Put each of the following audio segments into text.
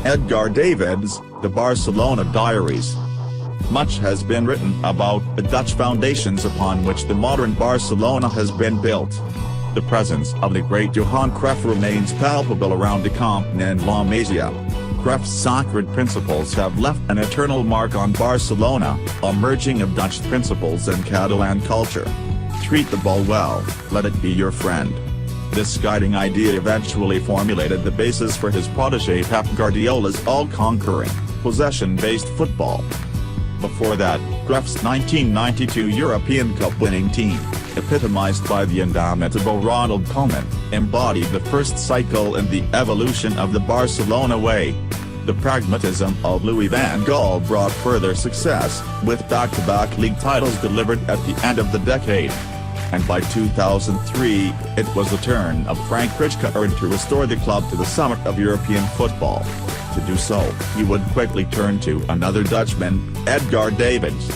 Edgar Davids, The Barcelona Diaries. Much has been written about the Dutch foundations upon which the modern Barcelona has been built. The presence of the great Johan Cruyff remains palpable around the Camp and La Masia. Cruyff's sacred principles have left an eternal mark on Barcelona, a merging of Dutch principles and Catalan culture. Treat the ball well, let it be your friend. This guiding idea eventually formulated the basis for his protégé Pep Guardiola's all-conquering, possession-based football. Before that, Cruyff's 1992 European Cup winning team, epitomized by the indomitable Ronald Koeman, embodied the first cycle in the evolution of the Barcelona way. The pragmatism of Louis van Gaal brought further success, with back-to-back league titles delivered at the end of the decade. And by 2003, it was the turn of Frank Rijkaard to restore the club to the summit of European football. To do so, he would quickly turn to another Dutchman, Edgar Davids.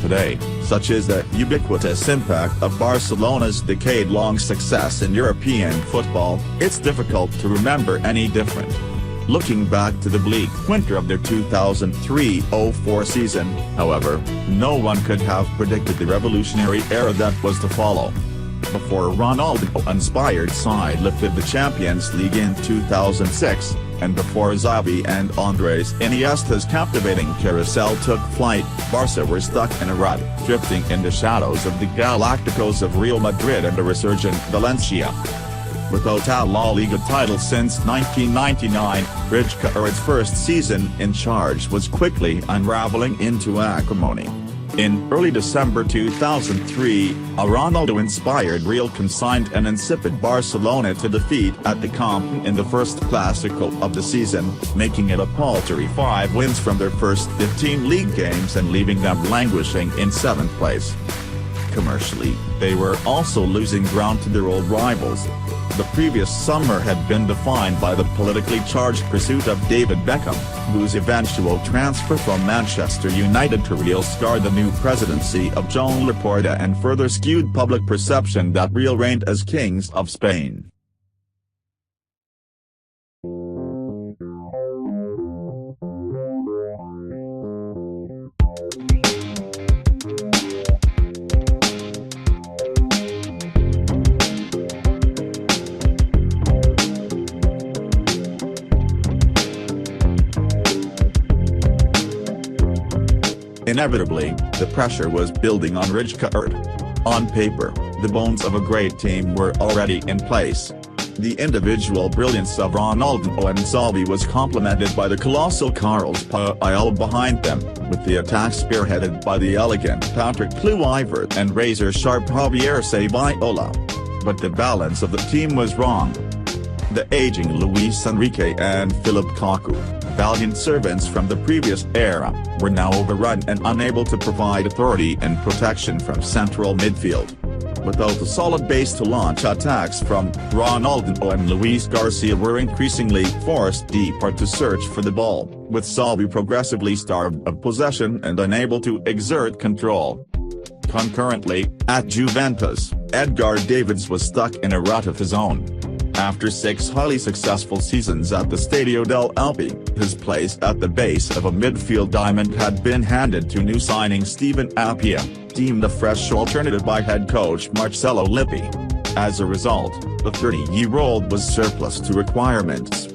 Today, such is the ubiquitous impact of Barcelona's decade-long success in European football, it's difficult to remember any different. Looking back to the bleak winter of their 2003-04 season, however, no one could have predicted the revolutionary era that was to follow. Before Ronaldo-inspired side lifted the Champions League in 2006, and before Xavi and Andres Iniesta's captivating carousel took flight, Barca were stuck in a rut, drifting in the shadows of the Galacticos of Real Madrid and the resurgent Valencia. Without a La Liga title since 1999, Rijkaard's first season in charge was quickly unraveling into acrimony. In early December 2003, a Ronaldo-inspired Real consigned an insipid Barcelona to defeat at the Camp in the first Clásico of the season, making it a paltry 5 wins from their first 15 league games and leaving them languishing in 7th place. Commercially, they were also losing ground to their old rivals. The previous summer had been defined by the politically charged pursuit of David Beckham, whose eventual transfer from Manchester United to Real scarred the new presidency of Joan Laporta and further skewed public perception that Real reigned as kings of Spain. Inevitably, the pressure was building on Rijkaard. On paper, the bones of a great team were already in place. The individual brilliance of Ronaldo and Xavi was complemented by the colossal Carles Puyol behind them, with the attack spearheaded by the elegant Patrick Kluivert and razor-sharp Javier Saviola. But the balance of the team was wrong. The aging Luis Enrique and Philip Cocu, valiant servants from the previous era, were now overrun and unable to provide authority and protection from central midfield. Without a solid base to launch attacks from, Ronaldo and Luis Garcia were increasingly forced deeper to search for the ball, with Xavi progressively starved of possession and unable to exert control. Concurrently, at Juventus, Edgar Davids was stuck in a rut of his own. After 6 highly successful seasons at the Stadio del Alpi, his place at the base of a midfield diamond had been handed to new signing Steven Appiah, deemed a fresh alternative by head coach Marcelo Lippi. As a result, the 30-year-old was surplus to requirements.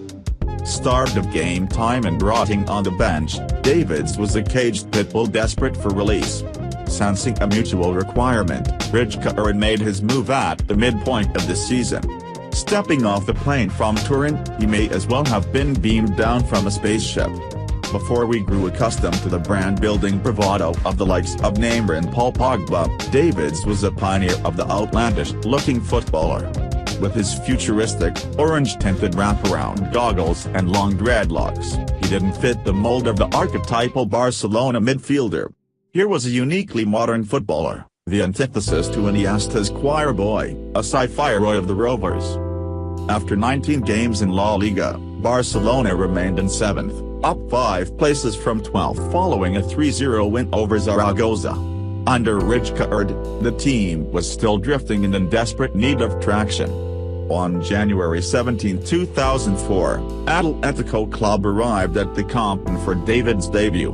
Starved of game time and rotting on the bench, Davids was a caged pitbull desperate for release. Sensing a mutual requirement, Rijkaard made his move at the midpoint of the season. Stepping off the plane from Turin, he may as well have been beamed down from a spaceship. Before we grew accustomed to the brand-building bravado of the likes of Neymar and Paul Pogba, Davids was a pioneer of the outlandish-looking footballer. With his futuristic, orange-tinted wraparound goggles and long dreadlocks, he didn't fit the mold of the archetypal Barcelona midfielder. Here was a uniquely modern footballer, the antithesis to Iniesta's choir boy, a sci-fi Roy of the Rovers. After 19 games in La Liga, Barcelona remained in 7th, up 5 places from 12th following a 3-0 win over Zaragoza. Under Rijkaard, the team was still drifting and in desperate need of traction. On January 17, 2004, Atletico Club arrived at the Camp Nou for David's debut.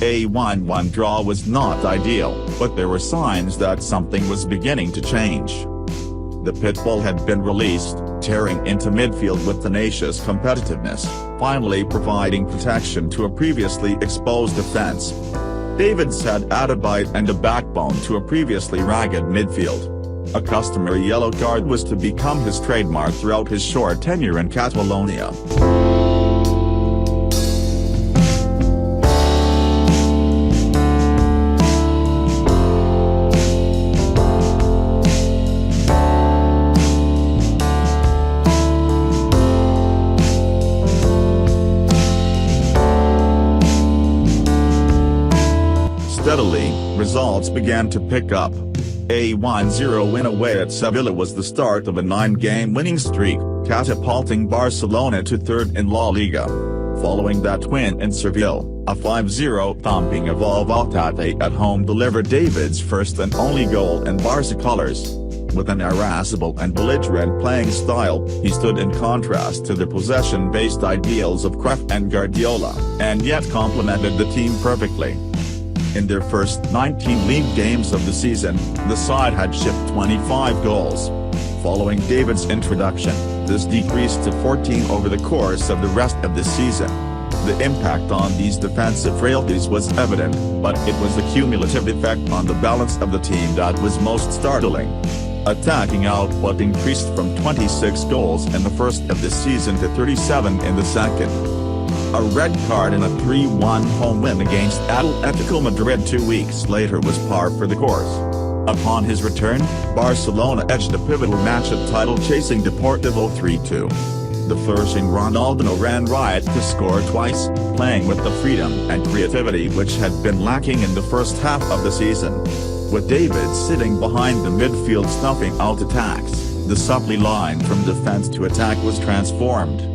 A 1-1 draw was not ideal, but there were signs that something was beginning to change. The Pitbull had been released, tearing into midfield with tenacious competitiveness, finally providing protection to a previously exposed defense. Davids had added bite and a backbone to a previously ragged midfield. A customary yellow card was to become his trademark throughout his short tenure in Catalonia. Steadily, results began to pick up. A 1-0 win away at Sevilla was the start of a 9-game winning streak, catapulting Barcelona to third in La Liga. Following that win in Seville, a 5-0 thumping of Albacete at home delivered David's first and only goal in Barca colours. With an irascible and belligerent playing style, he stood in contrast to the possession-based ideals of Cruyff and Guardiola, and yet complemented the team perfectly. In their first 19 league games of the season, the side had shipped 25 goals. Following David's introduction, this decreased to 14 over the course of the rest of the season. The impact on these defensive frailties was evident, but it was the cumulative effect on the balance of the team that was most startling. Attacking output increased from 26 goals in the first of the season to 37 in the second. A red card in a 3-1 home win against Atletico Madrid 2 weeks later was par for the course. Upon his return, Barcelona edged a pivotal match at title-chasing Deportivo 3-2. The flourishing Ronaldinho ran riot to score twice, playing with the freedom and creativity which had been lacking in the first half of the season. With David sitting behind the midfield snuffing out attacks, the supply line from defense to attack was transformed.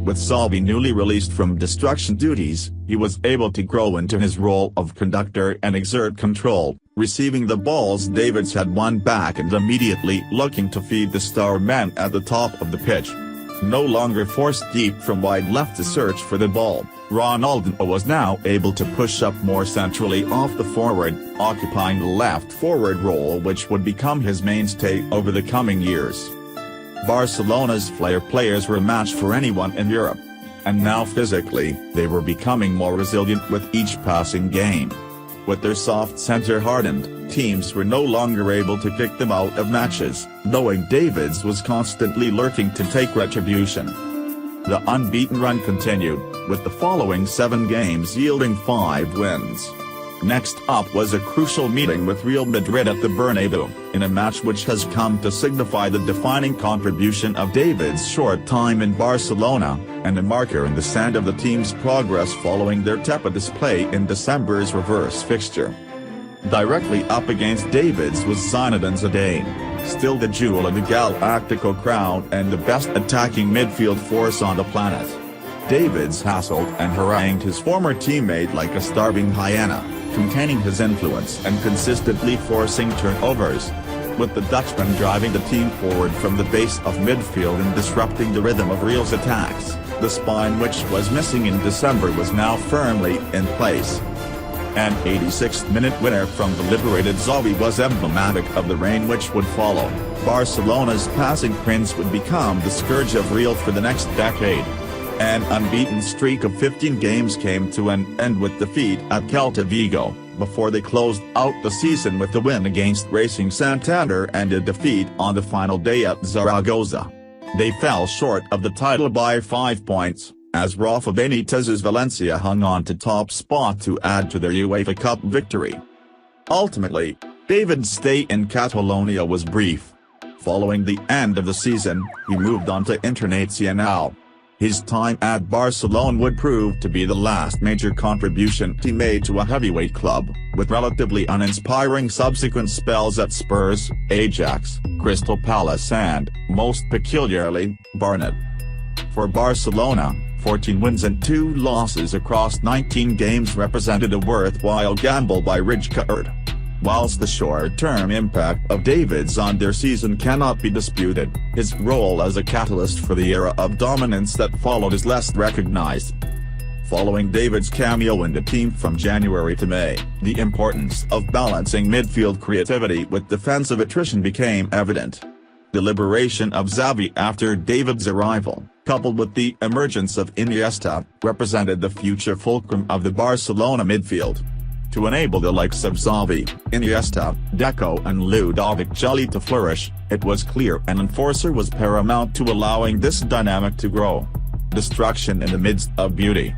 With Xavi newly released from destruction duties, he was able to grow into his role of conductor and exert control, receiving the balls Davids had won back and immediately looking to feed the star man at the top of the pitch. No longer forced deep from wide left to search for the ball, Ronaldinho was now able to push up more centrally off the forward, occupying the left forward role which would become his mainstay over the coming years. Barcelona's flair players were a match for anyone in Europe. And now physically, they were becoming more resilient with each passing game. With their soft center hardened, teams were no longer able to kick them out of matches, knowing Davids was constantly lurking to take retribution. The unbeaten run continued, with the following 7 games yielding 5 wins. Next up was a crucial meeting with Real Madrid at the Bernabeu, in a match which has come to signify the defining contribution of David's short time in Barcelona, and a marker in the sand of the team's progress following their tepid display in December's reverse fixture. Directly up against Davids was Zinedine Zidane, still the jewel of the Galactico crown and the best attacking midfield force on the planet. Davids hassled and harangued his former teammate like a starving hyena, containing his influence and consistently forcing turnovers. With the Dutchman driving the team forward from the base of midfield and disrupting the rhythm of Real's attacks, the spine which was missing in December was now firmly in place. An 86th-minute winner from the liberated Xavi was emblematic of the reign which would follow. Barcelona's passing prince would become the scourge of Real for the next decade. An unbeaten streak of 15 games came to an end with defeat at Celta Vigo, before they closed out the season with a win against Racing Santander and a defeat on the final day at Zaragoza. They fell short of the title by 5 points, as Rafa Benitez's Valencia hung on to top spot to add to their UEFA Cup victory. Ultimately, David's stay in Catalonia was brief. Following the end of the season, he moved on to Internacional. His time at Barcelona would prove to be the last major contribution he made to a heavyweight club, with relatively uninspiring subsequent spells at Spurs, Ajax, Crystal Palace and, most peculiarly, Barnet. For Barcelona, 14 wins and 2 losses across 19 games represented a worthwhile gamble by Rijkaard. Whilst the short-term impact of Davids on their season cannot be disputed, his role as a catalyst for the era of dominance that followed is less recognized. Following Davids' cameo in the team from January to May, the importance of balancing midfield creativity with defensive attrition became evident. The liberation of Xavi after Davids' arrival, coupled with the emergence of Iniesta, represented the future fulcrum of the Barcelona midfield. To enable the likes of Xavi, Iniesta, Deco and Ludovic Giuly to flourish, it was clear an enforcer was paramount to allowing this dynamic to grow. Destruction in the midst of beauty.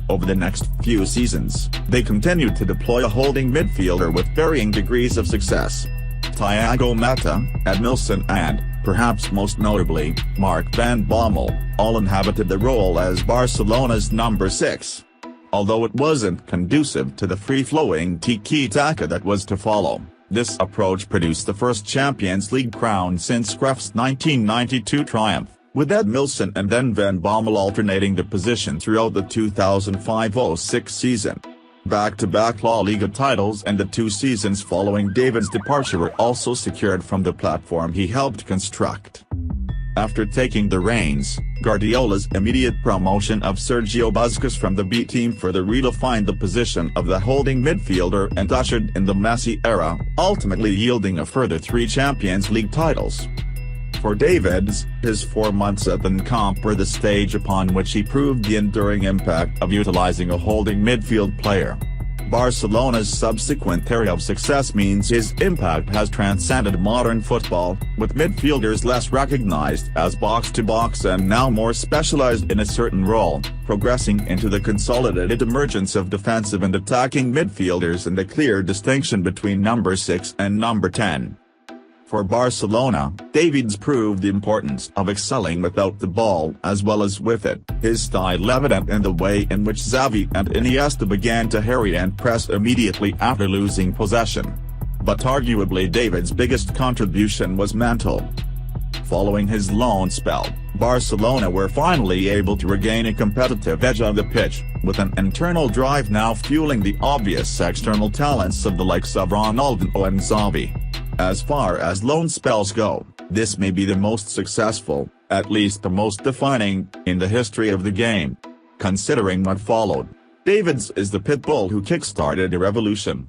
Over the next few seasons, they continued to deploy a holding midfielder with varying degrees of success. Thiago Motta, Edmilson and, perhaps most notably, Mark van Bommel, all inhabited the role as Barcelona's number 6. Although it wasn't conducive to the free-flowing tiki-taka that was to follow, this approach produced the first Champions League crown since Cruyff's 1992 triumph, with Edmilson and then Van Bommel alternating the position throughout the 2005-06 season. Back-to-back La Liga titles and the 2 seasons following Davids' departure were also secured from the platform he helped construct. After taking the reins, Guardiola's immediate promotion of Sergio Busquets from the B team further redefined the position of the holding midfielder and ushered in the Messi era, ultimately yielding a further 3 Champions League titles. For Davids, his 4 months at the Nou Camp were the stage upon which he proved the enduring impact of utilizing a holding midfield player. Barcelona's subsequent era of success means his impact has transcended modern football, with midfielders less recognized as box-to-box and now more specialized in a certain role, progressing into the consolidated emergence of defensive and attacking midfielders and a clear distinction between number 6 and number 10. For Barcelona, Davids proved the importance of excelling without the ball as well as with it, his style evident in the way in which Xavi and Iniesta began to harry and press immediately after losing possession. But arguably Davids' biggest contribution was mental. Following his loan spell, Barcelona were finally able to regain a competitive edge on the pitch, with an internal drive now fueling the obvious external talents of the likes of Ronaldo and Xavi. As far as loan spells go, this may be the most successful, at least the most defining, in the history of the game. Considering what followed, Davids is the pit bull who kick-started a revolution.